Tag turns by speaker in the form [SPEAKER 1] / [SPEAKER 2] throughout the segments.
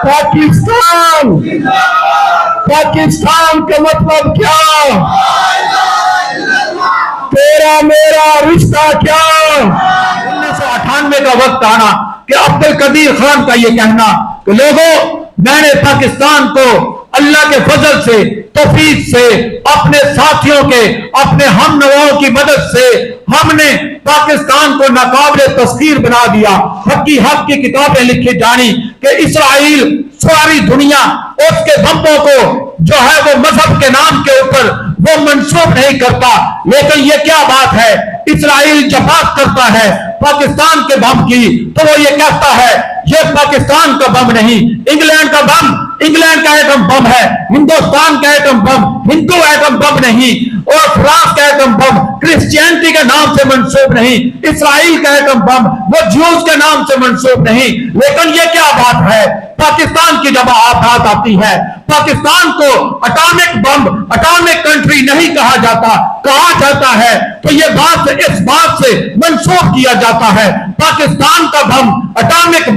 [SPEAKER 1] پاکستان، پاکستان کا مطلب کیا؟ تیرا میرا رشتہ کیا؟ 1998 کا وقت آنا کہ عبد القدیر خان کا یہ کہنا کہ لوگوں میں نے پاکستان کو اللہ کے فضل سے، توفیق سے، اپنے ساتھیوں کے، اپنے ہم نواؤں کی مدد سے ہم نے پاکستان کو ناقابل تسخیر بنا دیا۔ حق کی کتابیں لکھی جانی کہ اسرائیل ساری دنیا اس کے بمبوں کو جو ہے وہ مذہب کے نام کے اوپر وہ منسوخ نہیں کرتا، لیکن یہ کیا بات ہے؟ اسرائیل جب بات کرتا ہے پاکستان کے بم کی تو وہ یہ کہتا ہے یہ پاکستان کا بم نہیں، انگلینڈ کا بم انگلینڈ کا ایٹم بم ہے، ہندوستان کا ایٹم بم ہندو ایٹم بم نہیں، اور فرانس کا ایٹم بم کرسچینٹی کے نام سے منسوب نہیں، اسرائیل کا ایٹم بم وہ جیوز کے نام سے منسوب نہیں۔ لیکن یہ کیا بات ہے؟ پاکستان کی جب بات آتی ہے پاکستان کو اٹامک بم، اٹامک کنٹری نہیں کہا جاتا، کہا جاتا ہے تو یہ بات اس بات سے منسوخ کیا جاتا ہے پاکستان کا بم، اٹامک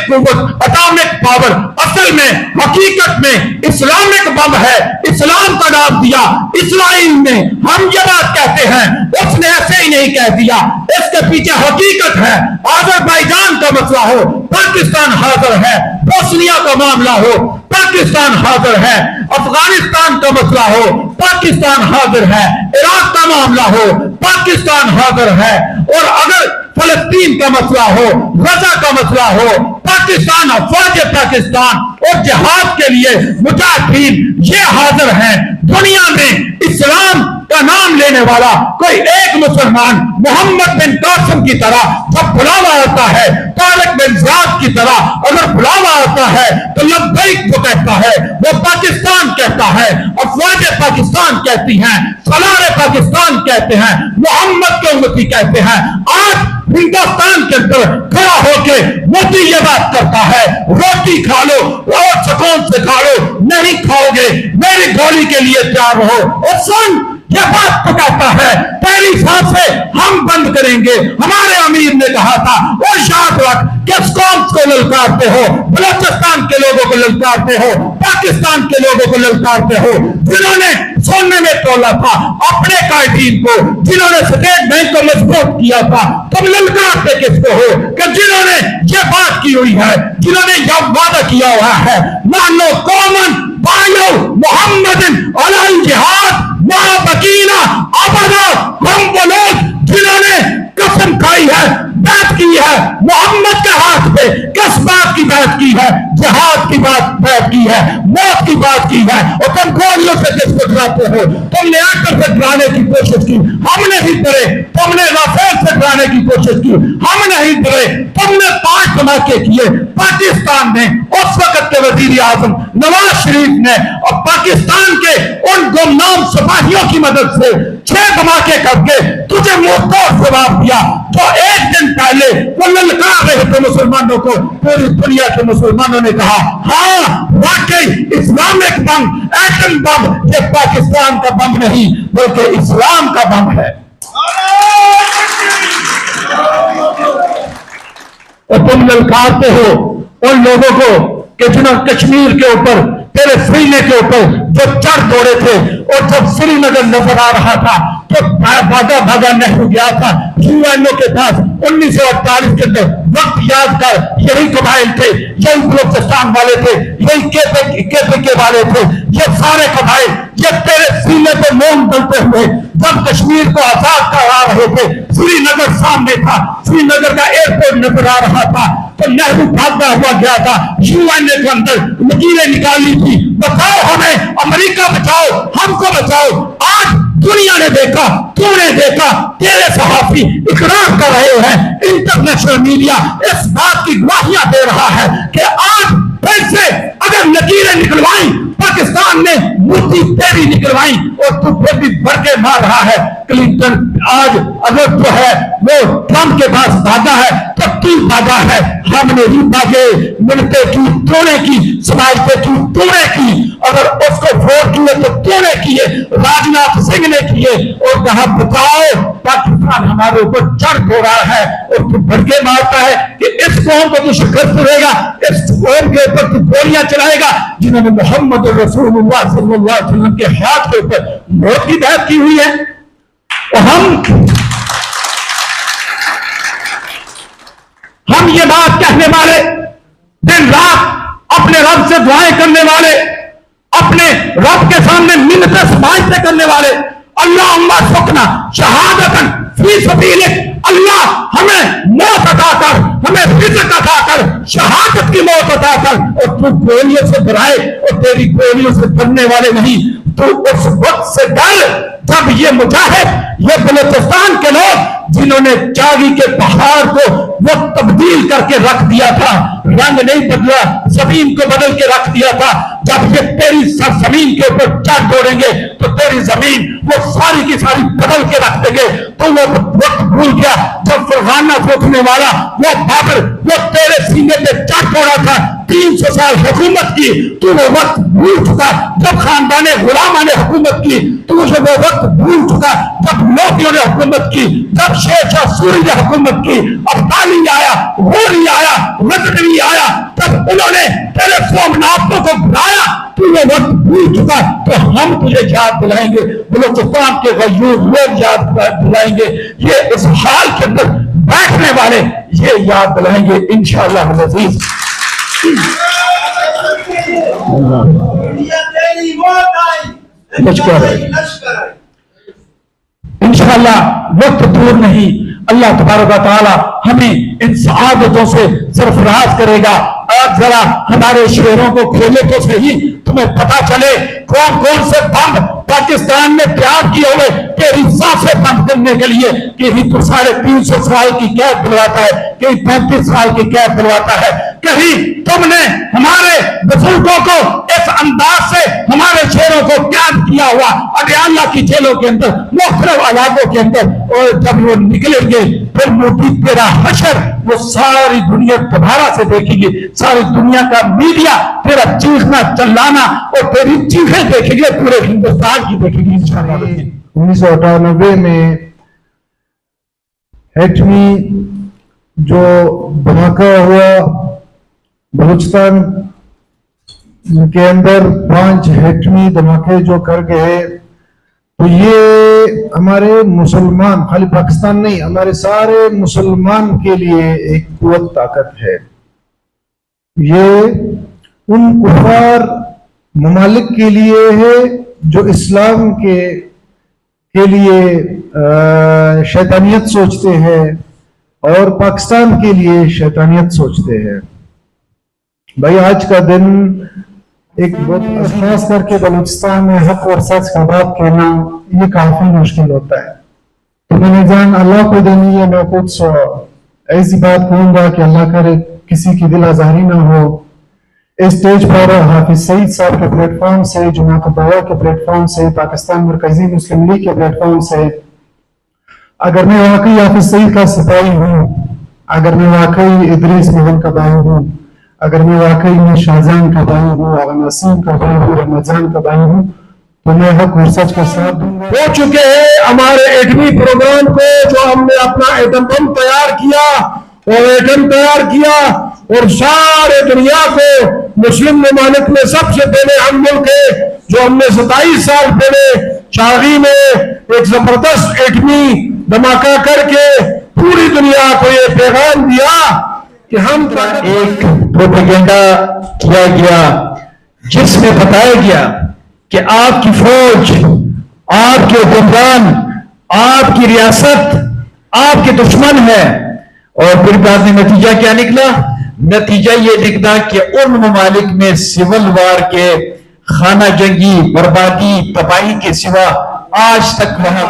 [SPEAKER 1] قوت، اٹامک پاور اصل میں حقیقت میں اسلامک بم ہے، اسلام کا نام دیا اسرائیل نے۔ ہم یہ بات کہتے ہیں، اس نے ایسے ہی نہیں کہہ دیا، اس کے پیچھے حقیقت ہے۔ آذربائیجان کا مسئلہ ہو پاکستان حاضر ہے، بوسنیا کا معاملہ ہو پاکستان حاضر ہے، افغانستان کا مسئلہ ہو پاکستان حاضر ہے، عراق کا معاملہ ہو پاکستان حاضر ہے، اور اگر فلسطین کا مسئلہ ہو، غزہ کا مسئلہ ہو پاکستان، افواج پاکستان اور جہاد کے لیے مجاہدین یہ حاضر ہیں۔ دنیا میں اسلام کا نام لینے والا کوئی ایک مسلمان محمد بن قاسم کی طرح جب بلاوا آتا ہے، طارق بن زیاد کی طرح اگر بلاوا آتا ہے تو لبیک جو کہتا ہے وہ پاکستان کہتا ہے، افواج پاکستان کہتی ہیں، سالار پاکستان کہتے ہیں، محمد کے امتی کہتے ہیں۔ آج ہندوستان کے اندر کھڑا ہو کے مودی یہ بات کرتا ہے روٹی کھا لو اور سکون سے کھا لو، نہیں کھاؤ گے میری گولی کے لیے تیار رہو۔ اور سن یہ بات تو کہتا ہے پہلی سانسیں ہم بند کریں گے۔ ہمارے امیر نے کہا تھا اور یاد رکھ کس قوم کو للکارتے ہو؟ بلوچستان کے لوگوں کو للکارتے ہو، پاکستان کے لوگوں کو للکارتے ہو، جنہوں نے سونے میں تولا تھا اپنے قائدین کو، جنہوں نے اسٹیٹ بینک کو مضبوط کیا تھا۔ تم للکارتے کس کو ہو؟ کہ جنہوں نے یہ بات کی ہوئی ہے، جنہوں نے یہ وعدہ کیا ہوا ہے نانو قومن بایو محمد علی الجہاد ما بقینا ابدا۔ ہم وہ لوگ جنہوں نے قسم کھائی ہے، بیعت کی ہے محمد کے ہاتھ پہ، کس بات کی بیعت کی ہے؟ جہاد کی بیعت کی ہے، موت کی بات کی ہے۔ اور تم گولیوں سے کس کو ڈراتے ہو؟ تم نے آکر سے ڈرانے کی کوشش کی، ہم نہیں ڈرے۔ تم نے رافیل سے ڈرانے کی کوشش کی، ہم نہیں ڈرے۔ تم نے 5 دھماکے کیے پاکستان میں، اس وقت کے وزیر اعظم نواز شریف نے، اور پاکستان کے ان گمنام سپاہیوں کی مدد سے 6 دھماکے کر کے تجھے منہ توڑ جواب دیا۔ جو ایک دن پہلے وہ للکار رہے تھے مسلمانوں کو، پوری دنیا کے مسلمانوں نے کہا ہاں واقعی اسلامک بم، ایٹم بم یہ پاکستان کا بم نہیں بلکہ اسلام کا بم ہے۔ اور تم للکارتے ہو ان لوگوں کو کہ جنہوں کشمیر کے اوپر تیرے سینے کے اوپر جو چڑھ دوڑے تھے، اور جب سری نگر نظر آ رہا تھا تو بھاگا نہرو گیا تھا یو این او کے پاس 1948 کے اندر۔ وقت یاد کر، یہی قبائل تھے، یہی بلوچستان والے تھے، یہی کے والے تھے، یہ سارے قبائل یہ تیرے سینے پہ موم ڈلتے ہوئے جب کشمیر کو آزاد کرا رہے تھے، سری نگر سامنے تھا، سری نگر کا ایئرپورٹ نظر آ رہا تھا تو نہرو بھاگتا ہوا گیا تھا، یو این اے کے اندر لکیریں نکالی تھی، بچاؤ ہمیں، امریکہ بچاؤ، ہم کو بچاؤ۔ آج دنیا نے دیکھا، تو نے دیکھا، تیرے صحافی اقرار کر رہے ہیں، انٹرنیشنل میڈیا اس بات کی گواہیاں دے رہا ہے کہ آج پھر سے اگر لکیریں نکلوائیں پاکستان نے، مٹھی تیری نکلوائیں اور تو پھر بھی بڑھ کے مار رہا ہے۔ کلنٹن آج اگر جو ہے وہ ٹرمپ کے پاس بھاگا ہے تو تو باغا ہے، ہم نے بھی باغے ملتے کی توڑے کی، سماجتے کی توڑے کی، اگر اس کو ووٹ کیے تو توڑے کیے، راجناتھ سنگھ نے کیے، اور کہا بتاؤ پاکستان ہمارے اوپر چڑھ ہو رہا ہے اور تو بھڑکے مارتا ہے کہ اس قوم کو تو شکست کرے گا، اس قوم کے اوپر تو گولیاں چلائے گا جنہوں نے محمد رسول اللہ صلی اللہ علیہ وسلم کے ہاتھ کے اوپر موت کی بیعت کی ہوئی ہے۔ اور ہم یہ بات کہنے والے، دن رات اپنے رب سے دعائیں کرنے والے، اپنے رب کے سامنے منتیں سماجتے کرنے والے، اللہم ارزقنا شہادتاً فی سبیلک، اللہ ہمیں موت عطا کر، ہمیں رزق عطا کر، شہادت کی موت عطا کر، اور تو گولیوں سے ڈرائے اور تیری گولیوں سے ڈرنے والے نہیں، تو اس وقت سے ڈر جب یہ مجاہد، یہ بلوچستان کے لوگ جنہوں نے چاگی کے پہاڑ کو وہ تبدیل کر کے رکھ دیا تھا، رنگ نہیں بدلا، زمین کو بدل کے رکھ دیا تھا، جب یہ تیری سرزمین کے اوپر چڑھ دوڑیں گے تو تیری زمین وہ ساری کی ساری بدل کے رکھ دیں گے۔ تو وہ وقت بھول گیا جب فرغانہ روکنے والا وہ بابر وہ تیرے سینے پہ چڑھ دوڑا تھا، 300 سال حکومت کی، تو وہ وقت بھول چکا جب خاندان غلامہ نے حکومت کی، تو وہ وقت بھول چکا جب لوگوں نے حکومت کی، جب شیر شاہ سوری نے حکومت کی، ابدالی آیا، غوری آیا، غزنوی آیا، تب انہوں نے تیرے سومناتوں کو بلایا، تو وہ وقت بھول چکا، تو ہم تجھے یاد دلائیں گے، بلوچستان کے غیور لوگ یاد دلائیں گے، یہ اس حال کے اندر بیٹھنے والے یہ یاد دلائیں گے انشاءاللہ العزیز۔ انشاءاللہ وقت دور نہیں، اللہ تبارک و تعالی ہمیں ان سعادتوں سے سرفراز کرے گا۔ آج ذرا ہمارے شعروں کو کھولے تو صحیح، تمہیں پتا چلے کون کون سے بم پاکستان میں تیار کیے ہوئے تیری سانسیں بند کرنے کے لیے، کہیں تو 350 سال کی قید دلواتا ہے، کہیں 35 سال کی قید دلواتا ہے، کہیں تم نے ہمارے بزرگوں کو اس انداز سے ہمارے شہروں کو قید کیا ہوا اڈیالہ کی جیلوں کے اندر، مختلف علاقوں کے اندر، اور جب وہ نکلیں گے پھر موٹی تیرا حشر وہ ساری دنیا دوبارہ سے دیکھیں گے، ساری دنیا کا میڈیا تیرا چیخنا چلانا اور تیری چیخیں دیکھیں گے، پورے ہندوستان کی دیکھیں گے انشاءاللہ۔
[SPEAKER 2] 1998 میں ہیٹمی جو دھماکہ ہوا بلوچستان کے اندر، 5 ہیٹمی دھماکے جو کر گئے، تو یہ ہمارے مسلمان، خالی پاکستان نہیں، ہمارے سارے مسلمان کے لیے ایک قوت طاقت ہے۔ یہ ان کفار ممالک کے لیے ہے جو اسلام کے لیے شیطانیت سوچتے ہیں اور پاکستان کے لیے شیطانیت سوچتے ہیں۔ بھائی آج کا دن ایک بہت خاص کر کے بلوچستان میں حق اور سچ کا بات کہنا یہ کافی مشکل ہوتا ہے، تو میں نے جان اللہ کو دینی ہے، میں کچھ ایسی بات کہوں گا کہ اللہ کرے کسی کی دل آزاری نہ ہو۔ اس سٹیج پر حافظ سعید صاحب کے پلیٹ فارم سے، جماعت الدعوہ کے پلیٹ فارم سے، پاکستان مرکزی مسلم لیگ کے پلیٹ فارم سے، اگر میں واقعی حافظ سعید کا سپاہی ہوں، اگر میں واقعی ادریس محل کا بھائی ہوں، اگر میں واقعی میں شاہجہاں کا بھائی ہوں، اگر نسیم کا بھائی ہوں، رمضان کا بھائی ہوں، تو میں حق اور سچ کا ساتھ دوں گا۔
[SPEAKER 1] ہو چکے ہیں ہمارے ایٹمی پروگرام کو، جو ہم نے اپنا ایٹم بم تیار کیا اور ایٹم تیار کیا اور سارے دنیا کو مسلم ممالک میں سب سے پہلے ہم ملک ہے جو ہم نے 27 سال پہلے چاغی میں ایک زبردست ایٹمی دھماکہ کر کے پوری دنیا کو یہ پیغام دیا کہ ہم ایک پروپیگنڈا کیا گیا جس میں بتایا گیا کہ آپ کی فوج، آپ کے حکمران، آپ کی ریاست آپ کے دشمن ہے، اور پھر بعد میں نتیجہ کیا نکلا؟ نتیجہ یہ نکلا کہ ان ممالک میں سول وار کے خانہ جنگی، بربادی، تباہی کے سوا آج تک وہاں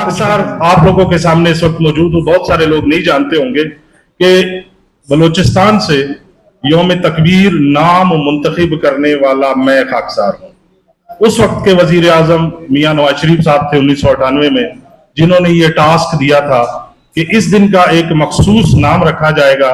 [SPEAKER 3] آپ لوگوں کے سامنے اس وقت موجود ہوں۔ بہت سارے لوگ نہیں جانتے ہوں گے کہ بلوچستان سے یوم تکبیر نام منتخب کرنے والا میں خاکسار ہوں۔ اس وقت کے وزیر اعظم میاں نواز شریف صاحب تھے 1998 میں، جنہوں نے یہ ٹاسک دیا تھا کہ اس دن کا ایک مخصوص نام رکھا جائے گا